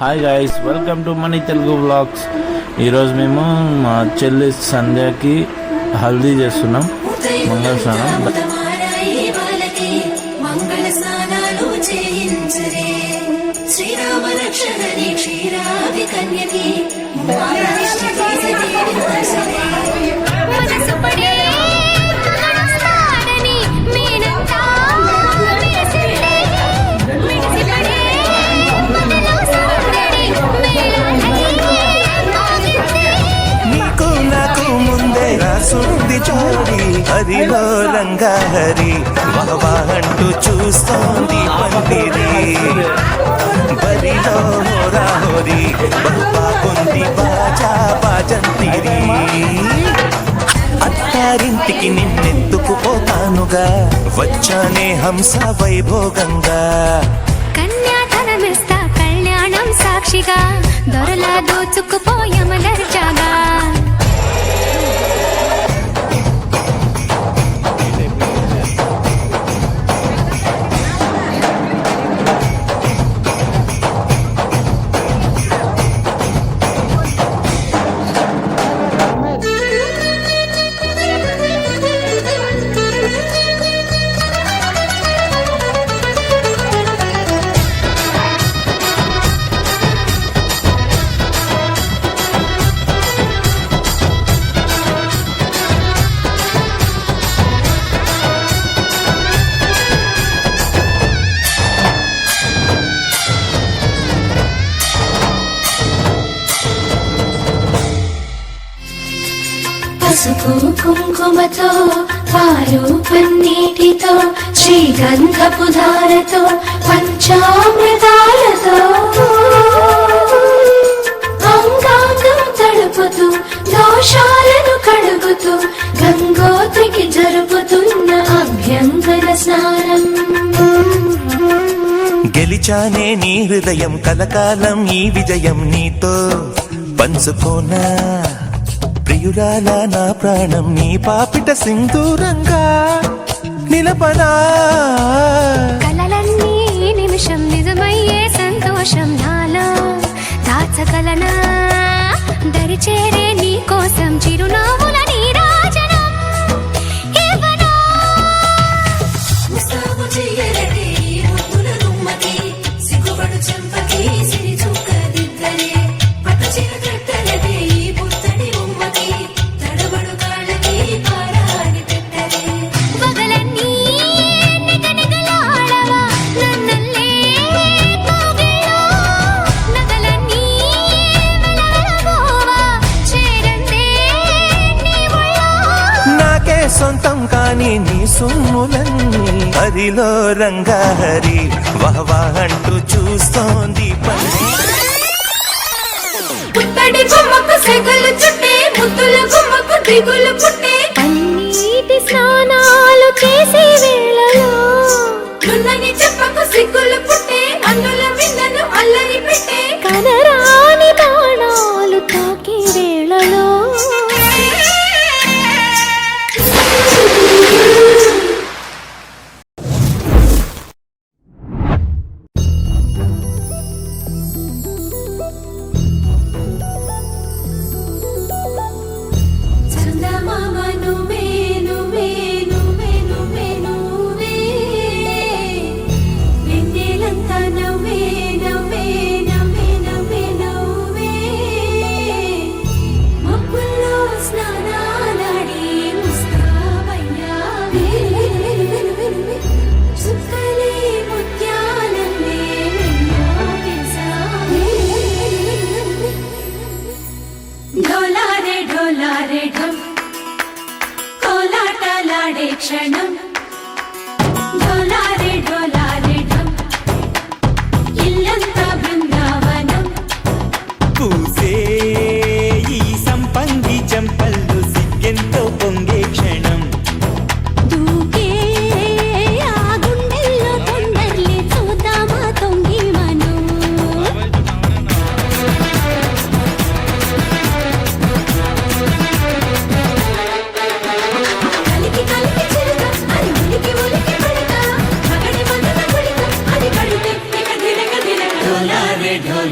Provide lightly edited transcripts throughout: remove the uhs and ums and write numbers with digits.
Hi guys, welcome to money Telugu vlogs. ఈరోజు మేము మా చెల్లి సంధ్యకి హల్దీ చేస్తున్నాం, మంగళ స్నానం. శ్రీరామ రక్షణని క్షీరాది కన్యకి సుంది జోడి హరిలో రంగా హరి వహవా అంటూ చూస్తోంది పందిరి బరిలో హోరాహోరి బహుబాగుంది బాజా బాజంతిరి. అత్తారింటికి నిన్నెత్తుకుపోతానుగా వచ్చానే హంస వైభోగంగా. కన్యాధనమిస్తా కళ్యాణం సాక్షిగా దొరలా దోచుకుపోయమలర్చాగా. పసుపు కుంకుమతో పాలు పన్నీటితో శ్రీగంధపు ధారతో పంచామృతాలతో అంగాంగం తడుపుతూ దోషాలను కడుగుతూ గంగోత్రికి జరుపుతున్న అభ్యంగన స్నానం. గెలిచానే నీ హృదయం కలకాలం ఈ విజయం నీతో పంచుకోనా ప్రియురాల నా ప్రాణం నీ పాపిట సింధూరంగా నిలపనా. కలలన్నీ నిమిషం నిజమయ్యే సంతోషం నాలో దాచగలనా. దరిచేరే నీ కోసం చిరునవ్వుల నీరాజనం ఇవ్వనా. ముస్తాబు చెయ్యలకే ముద్దుల గుమ్మకి సిగ్గుపడు చెంపకి సిరి చుక్క దిద్దలే పట్టు చీర కట్టలకే ఈ పుత్తడి ఉమ్మకి తడబడు కాళ్ళకి పారాని పెట్టలే. పగలన్నీ నిగనిగలాడవా నన్నల్లే కోగిలో. నగలన్నీ వెలవెలబోవా చేరందే నీ ఒళ్ళో. నాకే సొంతం కాని నీ సొమ్ములన్నీ హరిలో రంగా హరి వహవా అంటూ చూస్తోంది పంది. పుత్తడి బొమ్మకు సెగలు చుట్టే ముద్దుల గుమ్మకు దిగులు పుట్టే అన్నిటి స్నానాలు చేసే వేళలో నున్నని చెప్పకు సిగ్గులు పుట్టే అందుల విన్నను అల్లరి పెట్టే కనరాని బాణాలు తాకే వేళలో చందమామ నువ్వే నువ్వే నువ్వే నువ్వే నువ్వే వెన్నెలంతా నువ్వే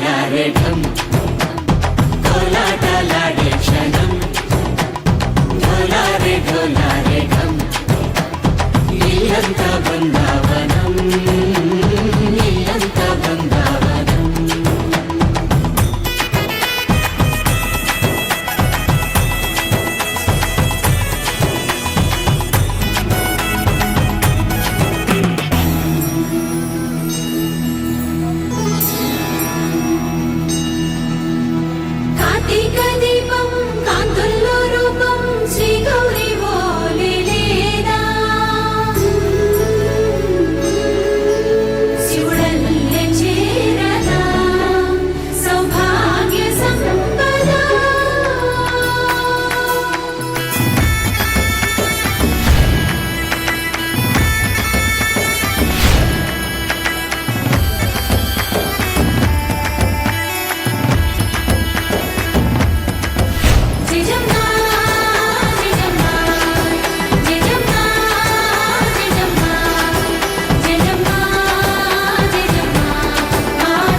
ఢోలారే ఢం కోలాటలాడే క్షణం ఢోలారే ఢోలారే ఢం ఇల్లంతా బృందావనం ఇల్లంతా బృందావనం కార్తీక దీపం కాంతుల్లో రూపం శ్రీ గౌరీ ఓలే లేదా శివుడల్లే చేరదా సౌభాగ్య సంపద జిజమ్మ జిజమ్మ జిజమ్మ జిజమ్మ జిజమ్మ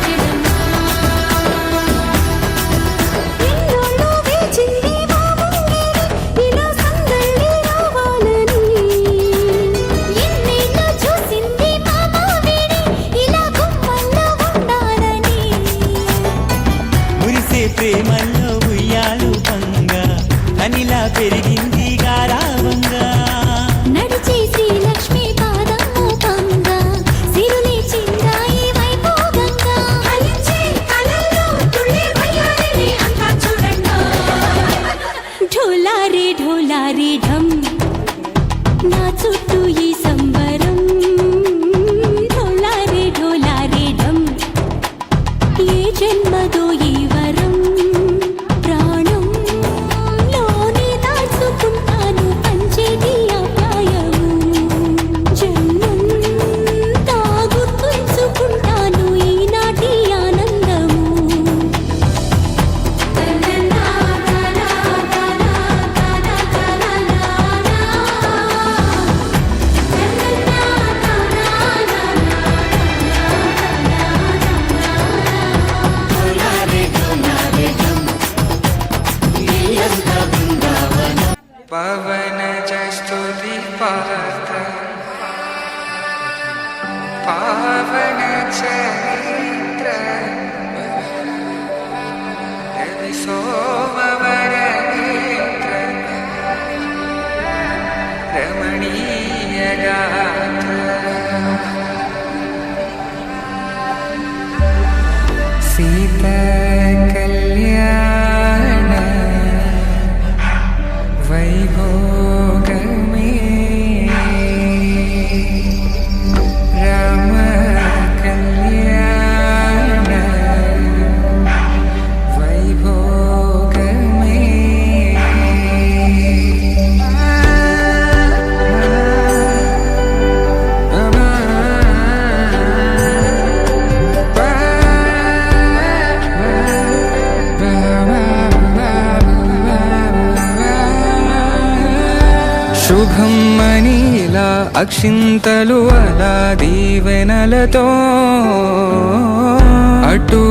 జిజమ్మ ఎన్నోళ్ళు వేచింది మామంగిలి ఇలా సందడి రావాలని ఎన్నేళ్ళు చూసింది మామావిడి ఇలా గుమ్మల్లో ఉండాలని మురిసే ప్రేమల్లో ఉయ్యాలు పంగా అనిలా పెరిగింది గారావంగా నడిచే శ్రీలక్ష్మి పాదము పంగా సిరుని చిందాయి వైభోగంగా ఫలించే కలల్లో తుళ్ళే వయ్యారిని అంతా చూడండి ఢోలారే ఢోలారే ఢం నా చుట్టూ ఈ సంబరం ఢోలారే ఢోలారే ఢం ఏ జన్మదో ఈ వరం ప్రాణం లోనే దాచుకుంటాను పంచేది అపాయము జన్మం గుర్తుంచుకుంటాను ఈనాటి ఆనందము ఢోలారే ఢోలారే ఢం ఇల్లంతా బృందావనం పవన జస్తుతి పాత పావన చరిత్ర రవి సోమవర నేత్ర రమణీయ గాత్ర సీత కళ్యాణ వైభోగమే రామ కళ్యాణ వైభోగమే శుభం మనీలా అక్షింతలు అలా దీవెనలతో అటు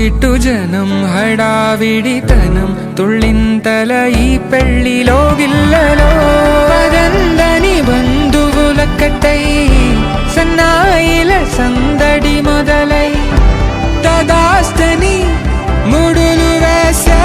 ఇటు జనం హడావిడితనం తుళ్ళింతల ఈ పెళ్లిలో గిల్లలో పదందని బంధువులక్కటై సన్నాయిల సందడి మొదలై తదాస్తని ముడులు వేసా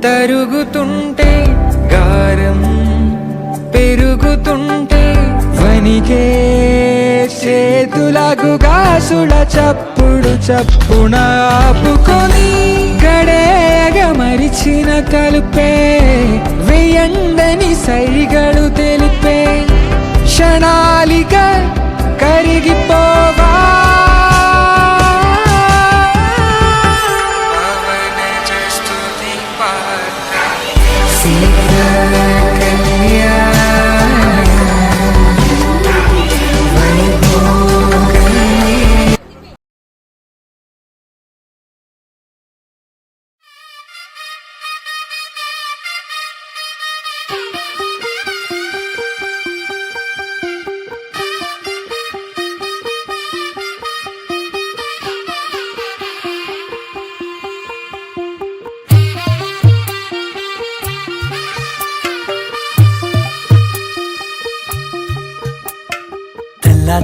తరుగుతుంటే గారం పెరుగుతుంటే వనికే చేతులకు గాసుల చప్ప అప్పుడు చప్పున ఆపుకొని గడేగ మరిచిన తలుపే వేయండని సైగలు తెలిపే క్షణాలిక కరిగిపోవా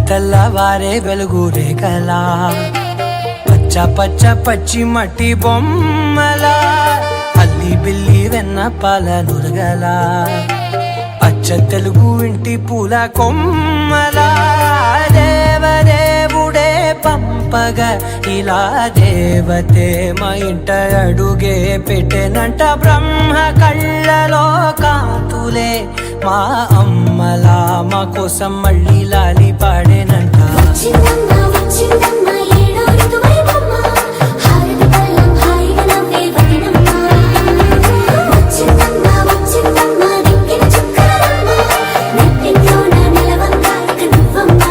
తెల్లవారే వెలుగు రేఖలా పచ్చ పచ్చ పచ్చి మట్టి బొమ్మలా అల్లి బిల్లి వెన్న పాల నురగలా అచ్చ తెలుగు ఇంటి పూల కొమ్మలా దేవదేవుడే పంపగా ఇలా దేవతే మా ఇంట అడుగే పెట్టెనంట బ్రహ్మ కళ్ళలో కాతులే మా అమ్మలా మా కోసం మళ్ళీ లాలి పాడేనంట వచ్చిందమ్మ వచ్చిందమ్మ ఏడో ఋతువైవమ్మ హారతి పళ్ళం హాయిగా నవ్వే వదినమ్మ వచ్చిందమ్మ వచ్చిందమ్మ దిక్కిన చుక్కలమ్మ నెట్టింట్లోన నిలవంగా ఇక నువ్వమ్మ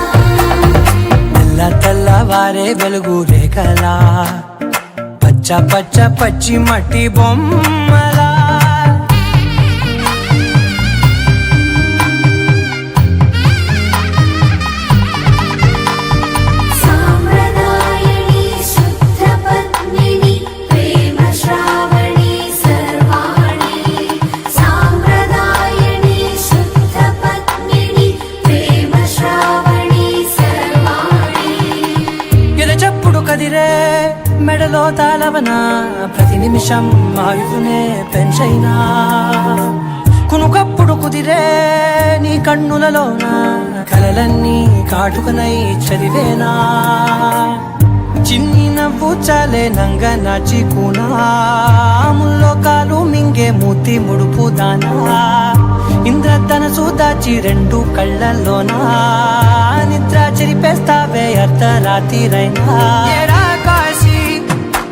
తెల్లవారే వెలుగు రేఖలా పచ్చ పచ్చ పచ్చి మట్టి బొమ్మలా సాంప్రదాయని శుద్ధ పద్మిని ప్రేమ శ్రావణి సర్వాణి సాంప్రదాయని శుద్ధ పద్మిని ప్రేమ శ్రావణి సర్వాణి ఎరచప్పుడు కదిరే మెడలో తాళవన ప్రతి నిమిషం ఆయుధునే పెంచైనా కునుకప్పుడు కుదిరే నీ కన్నులలోన కలలన్నీ కాటుకనై చదివేనా చిన్ని నవ్వు చాలే నంగ నాచి కూనాముల్లో కాలు మింగే మూతి ముడుపు దానా ఇంద్రధనసు దాచి రెండు కళ్ళల్లోనా నిద్ర చెరిపేస్తావే అర్ధరాత్రిరైనా ఏరా కాశీ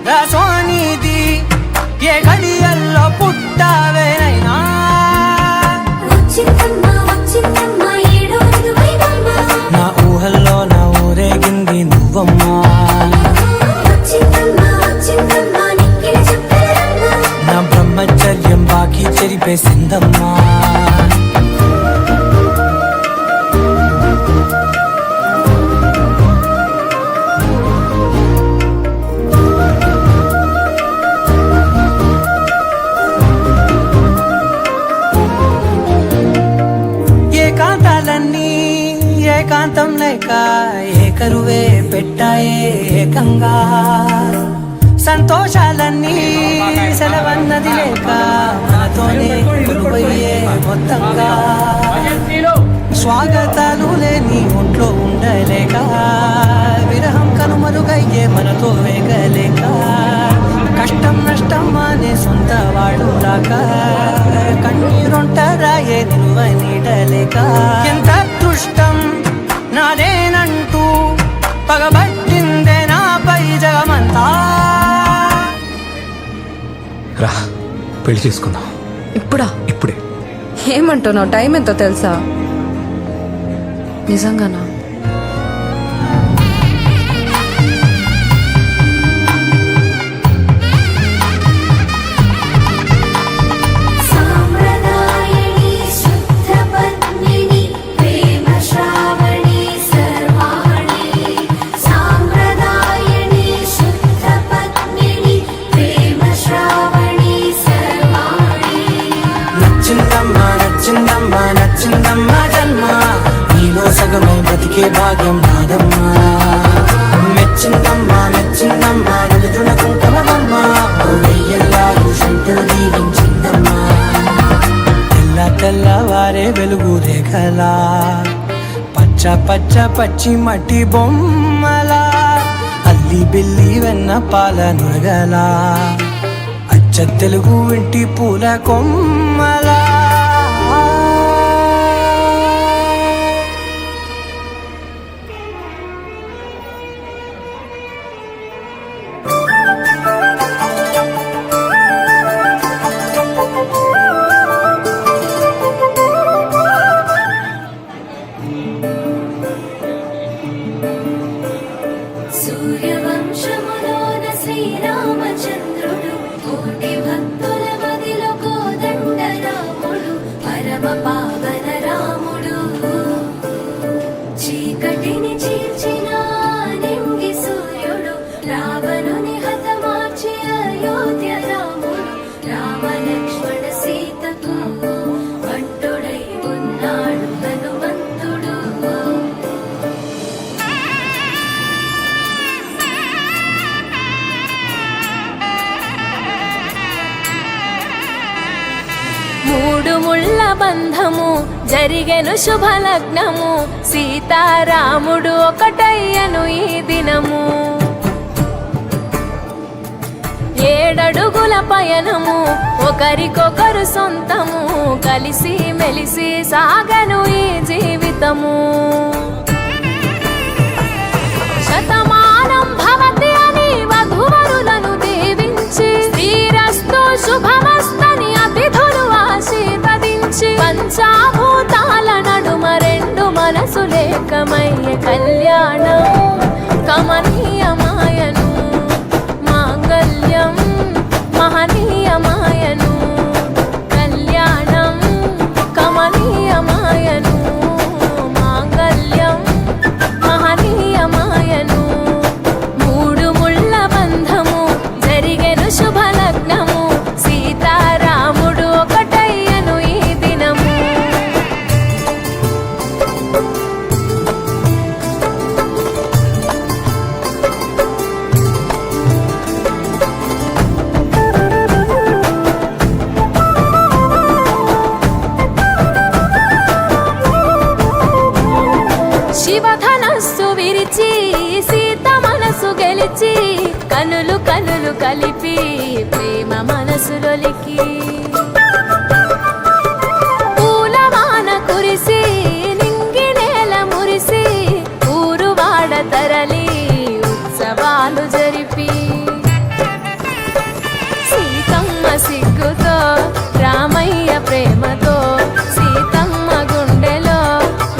రా సోనిది ఏ గడియల్లో పుట్టావేనైనా వచ్చిందమ్మ వచ్చిందమ్మ ఏడో ఋతువైవమ్మ నా ఊహల్లో నా ఊరేగింది నువ్వమ్మా వచ్చిందమ్మ వచ్చిందమ్మ నిక్కిన చుక్కలమ్మ నా బ్రహ్మచర్యం బాకీ చెరిపేసిందమ్మా ఏకాంతాలన్నీ ఏకాంతం లేక ఏకరువే పెట్టాయే ఏకంగా సంతోషాలన్నీ సెలవన్నది లేక మనతోనే గురువయ్యే మొత్తంగా స్వాగతాలు లేని ఒంట్లో ఉండలేక విరహం కనుమరుగయ్యే మనతో వేగలేక కష్టం నష్టం అనే సొంత వాడు రాక కన్నీరొంటరాయే నిలువ నీడలేక ఎంత అదృష్టం నాదేనంటూ పగబట్టిందే నాపై జగమంతా రా పెళ్లి చేసుకుందాం ఇప్పుడా ఇప్పుడే ఏమంటున్నావు టైం ఎంతో తెలుసా నిజంగానా సాంప్రదాయని శుద్ధ పద్మిని ప్రేమ శ్రావణి సర్వాణి సాంప్రదాయని శుద్ధ పద్మిని ప్రేమ శ్రావణి సర్వాణి నచ్చిందమ్మా నచ్చిందమ్మా నచ్చిందమ్మా జన్మ నీలో సగమై బతికే భాగ్యం నాదమ్మా మెచ్చిందమ్మా మెచ్చిందమ్మా నిలుచున కుంకుమమ్మా వెయ్యల్లారు శంకరు దీవించిందమ్మా తెల్లవారే వెలుగు రేఖలా పచ్చ పచ్చ పచ్చి మట్టి బొమ్మలా అల్లి అల్లి బిల్లి వెన్న పాల నురగలా అచ్చ తెలుగు ఇంటి పూల కొమ్మలా సూర్యవంశములోన శ్రీరామచంద్రుడు కోటి భక్తుల మదిలో కోదండ రాముడు పరమ పావన రాముడు చీకటిని చీల్చిన నింగి సూర్యుడు రావణుని హతమార్చి అయోధ్య రాముడు రామ లక్ష్మణ సీతకు భట్టుడై ఉన్నాడు హనుమంతుడు మూడు ముళ్ళ బంధము జరిగెను శుభలగ్నము సీతారాముడు ఒకటయ్యను ఈ దినము 7 అడుగుల పయనము ఒకరికొకరు సొంతము కలిసి మెలిసి సాగను ఈ జీవితము శతమానం భవతి అని వధువరులను దీవించి శ్రీరస్తు శుభమస్తని అతిథులు ఆశీర్వదించి పంచాభూతాల నడుమ 2 మనసులేకమయ్య కళ్యాణం కమనీయమాయను మాంగళ్యం మహనీయమాయను కళ్యాణం కమనీయమాయను మాంగళ్యం మహనీయమాయను మూడు ముళ్ళ బంధము జరిగెను శుభలగ్నము సీతారాముడు ఒకటయ్యను ఈ దినము శివధనస్సు విరిచి సీత మనసు గెలిచి కనులు కనులు కలిపి ప్రేమ మనసులొలికి పూలవాన కురిసి నింగి నేల మురిసి ఊరువాడ తరలి ఉత్సవాలు జరిపి సీతమ్మ సిగ్గుతో రామయ్య ప్రేమతో సీతమ్మ గుండెలో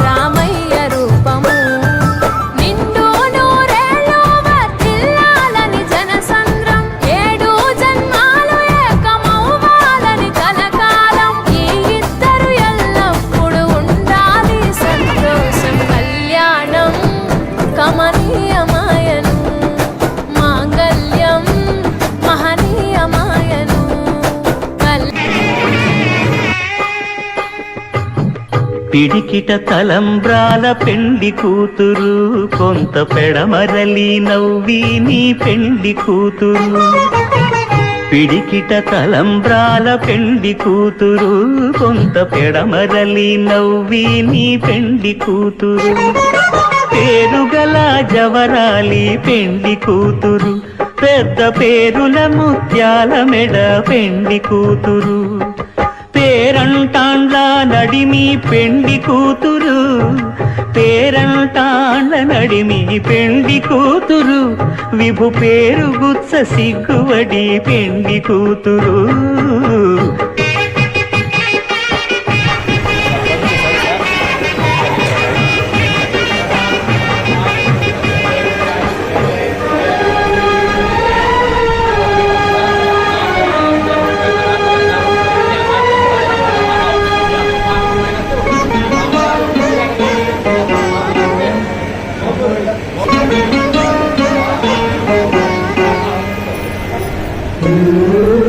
రామయ్య రూపము నిండు నూరేళ్ళు వర్ధిల్లాలని జనసంద్రం 7 జన్మాలు ఏకమవ్వాలని కలకాలం ఈ ఇద్దరు ఎల్లప్పుడూ ఉండాలి సంతోషం కళ్యాణం కమనీయమాయను మాంగళ్యం మహనీయమాయను పిడికిట తలంబ్రాల పెండి కూతురు కొంత పెడమరలి నవ్వి నీ పెండి కూతురు పిడికిట తలంబ్రాల పెండి కూతురు కొంత పెడమరలి నవ్వి నీ పెండి కూతురు పేరుగల జవరాలి పెండి కూతురు పెద్ద పేరుల ముత్యాల మెడ పెండి కూతురు పేరంటాండ్ల నడిమి పెండి కూతురు పేరంటాండ్ల నడిమి పెండి కూతురు విభు పేరు గుత్స సిగ్గువడి పెండి కూతురు Ooh.